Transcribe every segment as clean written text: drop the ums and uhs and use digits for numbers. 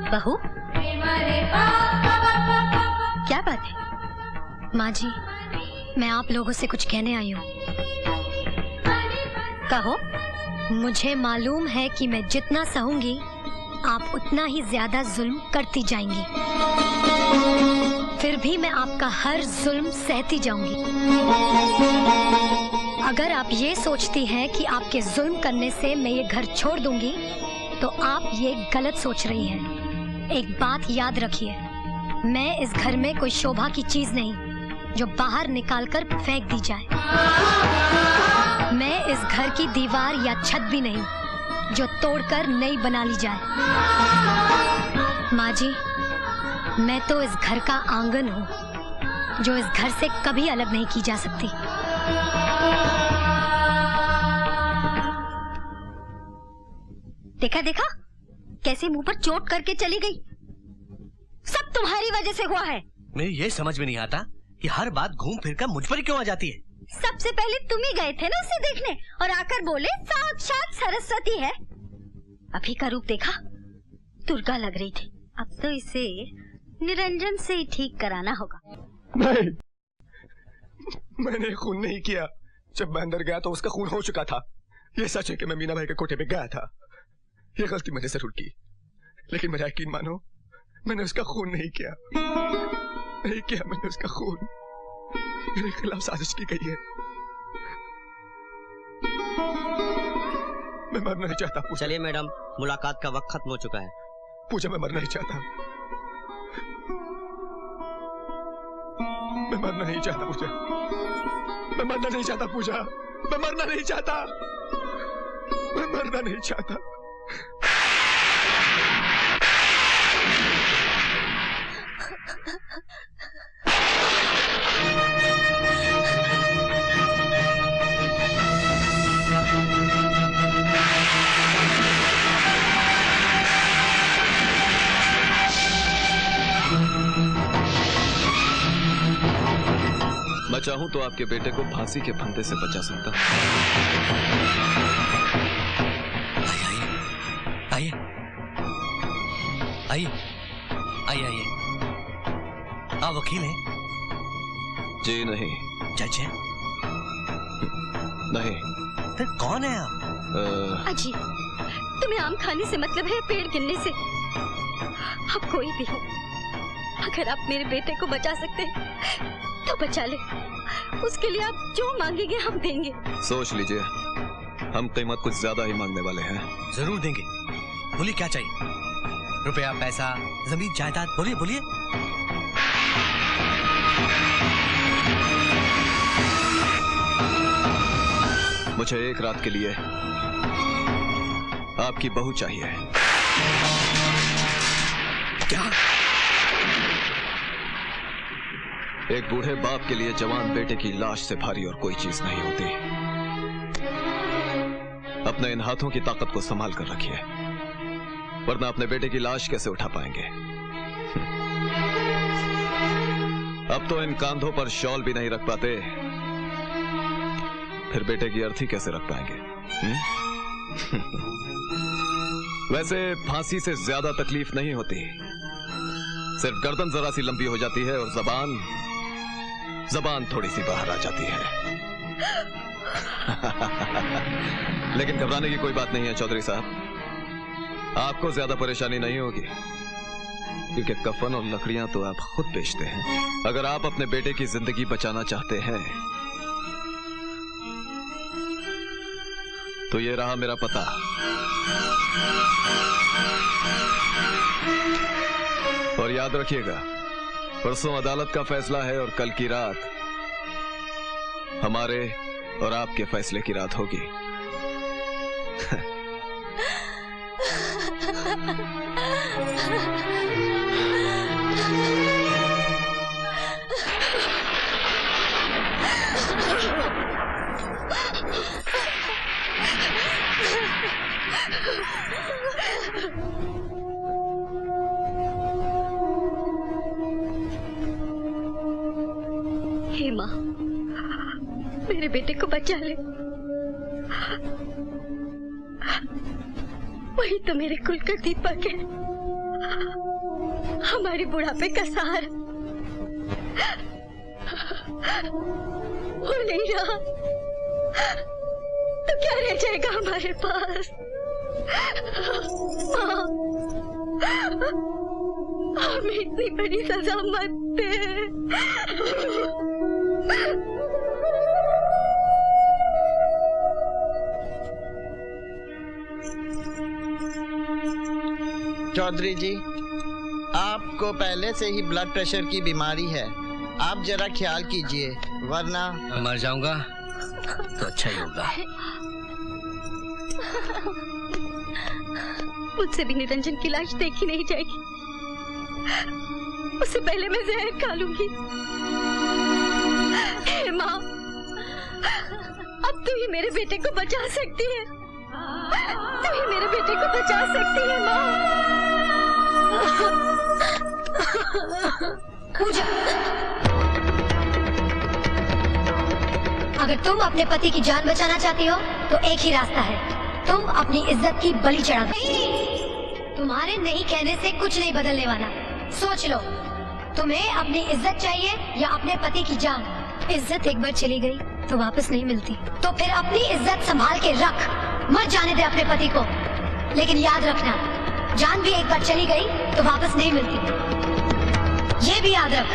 बहू, क्या बात है? माँ जी, मैं आप लोगों से कुछ कहने आई हूँ। कहो। मुझे मालूम है कि मैं जितना सहूंगी आप उतना ही ज्यादा जुल्म करती जाएंगी, फिर भी मैं आपका हर जुल्म सहती जाऊंगी। अगर आप ये सोचती हैं कि आपके जुल्म करने से मैं ये घर छोड़ दूंगी तो आप ये गलत सोच रही हैं। एक बात याद रखिए, मैं इस घर में कोई शोभा की चीज नहीं जो बाहर निकालकर फेंक दी जाए। मैं इस घर की दीवार या छत भी नहीं जो तोड़कर नई बना ली जाए। माँ जी, मैं तो इस घर का आंगन हूँ जो इस घर से कभी अलग नहीं की जा सकती। देखा देखा कैसे मुंह पर चोट करके चली गई। सब तुम्हारी वजह से हुआ है। मुझे ये समझ में नहीं आता कि हर बात घूम फिर कर मुझ पर क्यों आ जाती है। सबसे पहले तुम ही गए थे ना उसे देखने और आकर बोले साक्षात सरस्वती है। अभी का रूप देखा, दुर्गा लग रही थी। अब तो इसे निरंजन से ही ठीक कराना होगा। नहीं, मैंने खून नहीं किया। जब मैं अंदर गया तो उसका खून हो चुका था। ये सच है कि मैं मीना भाई के कोठे पे गया था। ये गलती मैंने जरूर की, लेकिन मेरा यकीन मानो, मैंने उसका खून नहीं किया। नहीं किया मैंने उसका खून। मेरे खिलाफ साजिश की गई है। मैं मरना नहीं चाहता पूजा। चलिए मैडम, मुलाकात का वक्त खत्म हो चुका है। पूजा, मैं मरना नहीं चाहता। मैं मरना नहीं चाहता पूजा। मैं मरना नहीं चाहता पूजा। मैं मरना नहीं चाहता। मैं मरना नहीं चाहता। मैं चाहूं तो आपके बेटे को फांसी के फंदे से बचा सकता हूं। आइए आइए आइए आइए। आप वकील हैं? जी नहीं। जज हैं? नहीं। फिर कौन है आप? अजी, तुम्हें आम खाने से मतलब है पेड़ गिनने से? आप कोई भी हो, अगर आप मेरे बेटे को बचा सकते हैं तो बचा ले। उसके लिए आप जो मांगेंगे हम देंगे। सोच लीजिए, हम कीमत कुछ ज्यादा ही मांगने वाले हैं। जरूर देंगे। बोलिए क्या चाहिए? रुपया, पैसा, जमीन, जायदाद, बोलिए बोलिए। मुझे एक रात के लिए आपकी बहू चाहिए। क्या? एक बूढ़े बाप के लिए जवान बेटे की लाश से भारी और कोई चीज नहीं होती। अपने इन हाथों की ताकत को संभाल कर रखिए, वरना अपने बेटे की लाश कैसे उठा पाएंगे? अब तो इन कांधों पर शॉल भी नहीं रख पाते, फिर बेटे की अर्थी कैसे रख पाएंगे? वैसे फांसी से ज्यादा तकलीफ नहीं होती, सिर्फ गर्दन जरा सी लंबी हो जाती है और जबान थोड़ी सी बाहर आ जाती है। लेकिन घबराने की कोई बात नहीं है चौधरी साहब, आपको ज्यादा परेशानी नहीं होगी, क्योंकि कफन और लकड़ियां तो आप खुद बेचते हैं। अगर आप अपने बेटे की जिंदगी बचाना चाहते हैं तो ये रहा मेरा पता। और याद रखिएगा, परसों अदालत का फैसला है और कल की रात हमारे और आपके फैसले की रात होगी। हे माँ, मेरे बेटे को बचा ले। वही तो मेरे कुल का दीपक है। हमारे बुढ़ापे का सहारा वो नहीं रहा तो क्या रह जाएगा हमारे पास? माँ, हमें इतनी बड़ी सजा मत दे। चौधरी जी, आपको पहले से ही ब्लड प्रेशर की बीमारी है, आप जरा ख्याल कीजिए वरना। मर जाऊंगा तो अच्छा ही होगा। मुझसे भी निरंजन की लाश देखी नहीं जाएगी, उससे पहले मैं जहर खा लूंगी। हे माँ, अब तू ही मेरे बेटे को बचा सकती है, तू ही मेरे बेटे को बचा सकती है माँ। पूजा, अगर तुम अपने पति की जान बचाना चाहती हो तो एक ही रास्ता है, तुम अपनी इज्जत की बलि चढ़ा दो। तुम्हारे नहीं कहने से कुछ नहीं बदलने वाला, सोच लो, तुम्हें अपनी इज्जत चाहिए या अपने पति की जान? इज्जत एक बार चली गई तो वापस नहीं मिलती, तो फिर अपनी इज्जत संभाल के रख, मत जाने दे अपने पति को। लेकिन याद रखना, जान भी एक बार चली गई तो वापस नहीं मिलती। ये भी याद रख,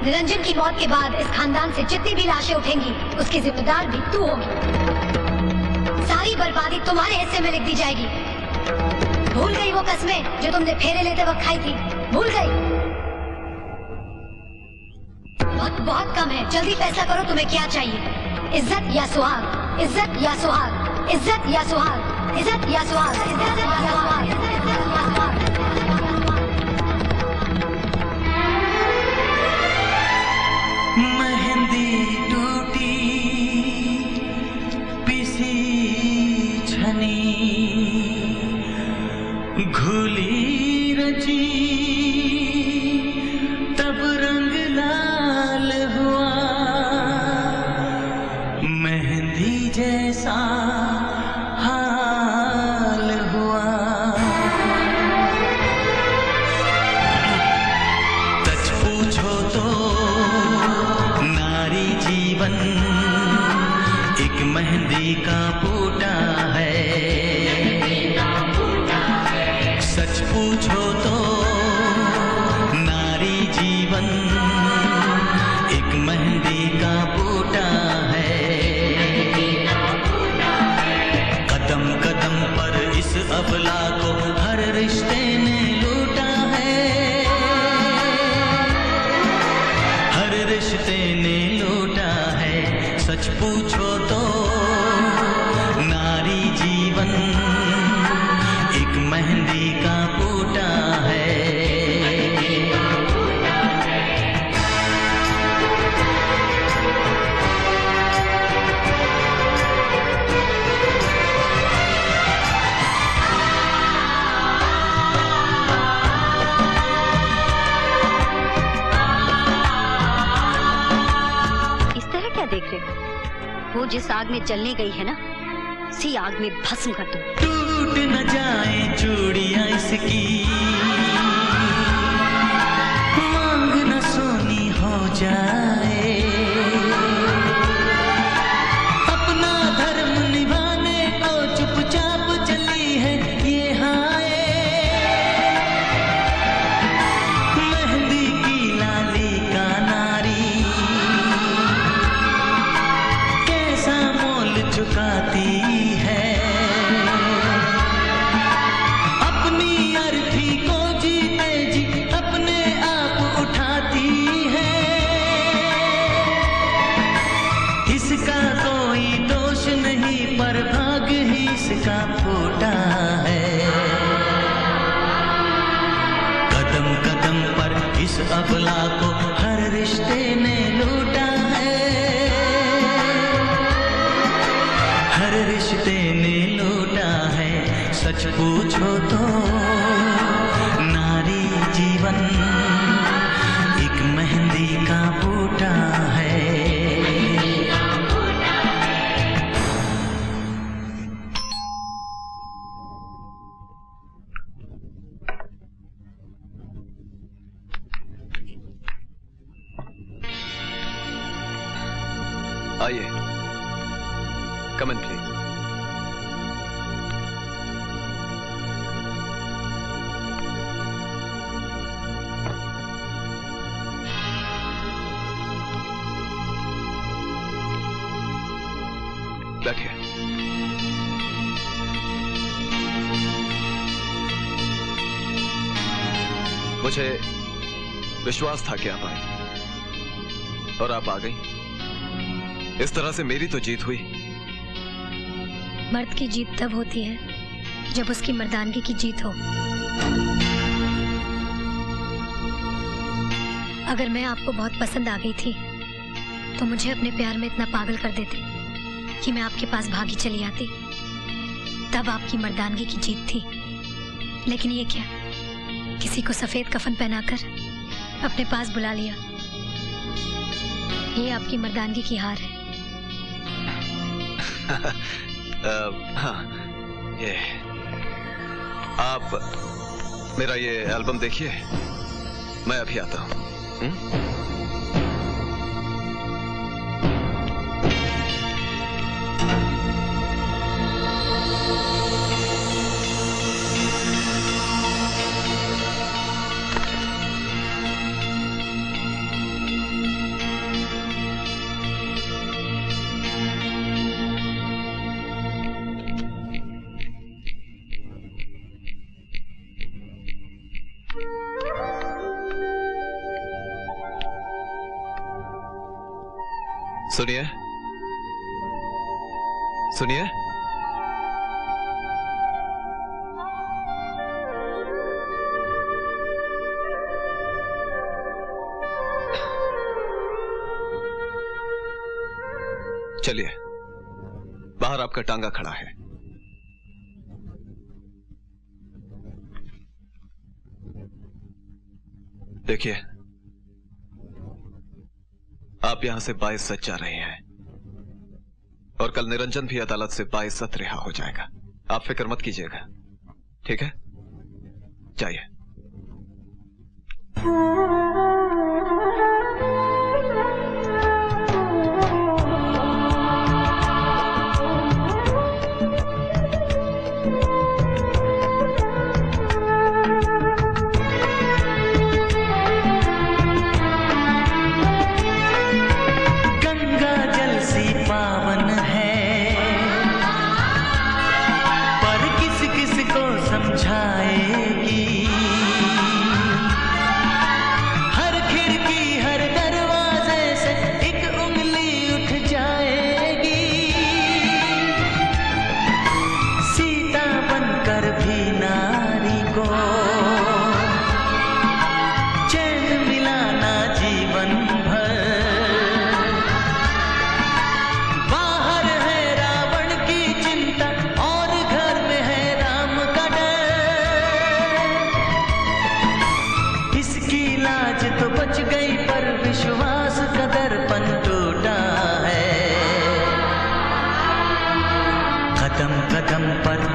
निरंजन की मौत के बाद इस खानदान से जितनी भी लाशें उठेंगी उसकी जिम्मेदार भी तू होगी। सारी बर्बादी तुम्हारे हिस्से में लिख दी जाएगी। भूल गई वो कस्में जो तुमने फेरे लेते वक्त खाई थी? भूल गई? वक्त बहुत कम है, जल्दी फैसला करो तुम्हें क्या चाहिए, इज्जत या सुहाग, इज्जत या सुहाग, इज्जत या सुहाग, इज्जत या सुहाग, इज्जत या सुहाग, इज्जत या सुहाग। मेहंदी टूटी पिसी छनी घुली रची तब रंग लाल हुआ, मेहंदी जैसा हाल हुआ। सच पूछो तो नारी जीवन एक मेहंदी का बूटा है। सच पूछो तो नारी जीवन एक मेहंदी का बूटा है। कदम कदम पर इस अबला को हर रिश्ते ने लूटा है, हर रिश्ते ने लूटा है। सच पूछो तो नारी जीवन एक मेहंदी का बूटा है। इस तरह क्या देख रहे हो? वो जिस आग में जलने गई है ना, उसी आग में भस्म कर दो। टूट न जाए चूड़ियां इसकी, मांग न सोनी हो जाए। अपना धर्म निभाने को चुपचाप चली है ये हाय। मेहंदी की लाली का नारी कैसा मोल चुकाती है। अपनी अर्थी को जीते जी अपने आप उठाती है। इसका कोई दोष नहीं पर भाग ही इसका फूटा है। कदम कदम पर इस अबला को हर रिश्ते ने लूटा है, हर रिश्ते ने लूटा है। सच पूछो तो नारी जीवन एक मेहंदी का बूटा है। आइए, कम इन प्लीज। बैठिए। मुझे विश्वास था कि आप आए और आप आ गई। इस तरह से मेरी तो जीत हुई। मर्द की जीत तब होती है जब उसकी मर्दानगी की जीत हो। अगर मैं आपको बहुत पसंद आ गई थी तो मुझे अपने प्यार में इतना पागल कर देती कि मैं आपके पास भागी चली आती। तब आपकी मर्दानगी की जीत थी। लेकिन ये क्या, किसी को सफेद कफन पहनाकर अपने पास बुला लिया। ये आपकी मर्दानगी की हार है। हाँ, ये आप मेरा ये एल्बम देखिए, मैं अभी आता हूँ। सुनिए, सुनिए। चलिए, बाहर आपका टांगा खड़ा है। देखिए, आप यहां से बाइज्जत जा रहे हैं और कल निरंजन भी अदालत से बाइज्जत रिहा हो जाएगा। आप फिक्र मत कीजिएगा, ठीक है? जाइए।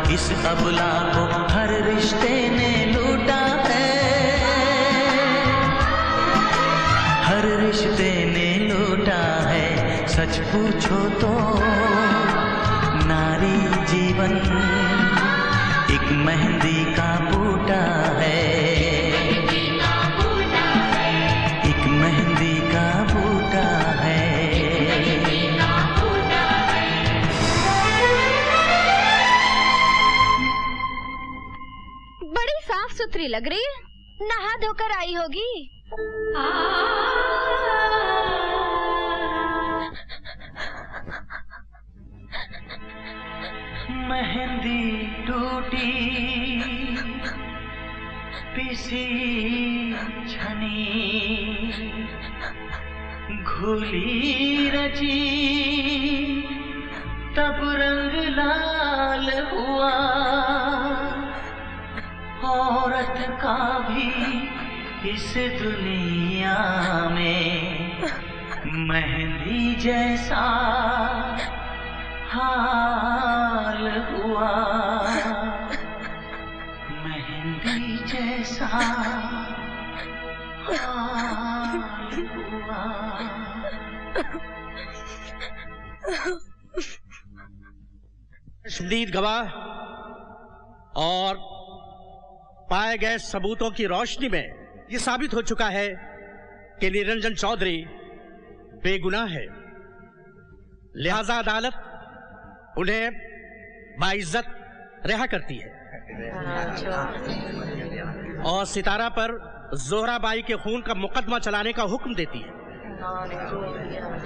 इस अबला को हर रिश्ते ने लूटा है, हर रिश्ते ने लूटा है। सच पूछो तो नारी जीवन एक मेहंदी का बूटा है, एक मेहंदी का बूटा है। साफ सुथरी लग रही है, नहा धोकर आई होगी। मेहंदी टूटी पिसी छनी घुली रची, तब रंग लाल हुआ औरत का भी इस दुनिया में। मेहंदी जैसा हाल हुआ, मेहंदी जैसा हाल हुआ। शदीद गवाह और पाए गए सबूतों की रोशनी में यह साबित हो चुका है कि निरंजन चौधरी बेगुनाह है। लिहाजा अदालत उन्हें बाइज्जत रिहा करती है और सितारा पर जोहरा बाई के खून का मुकदमा चलाने का हुक्म देती है।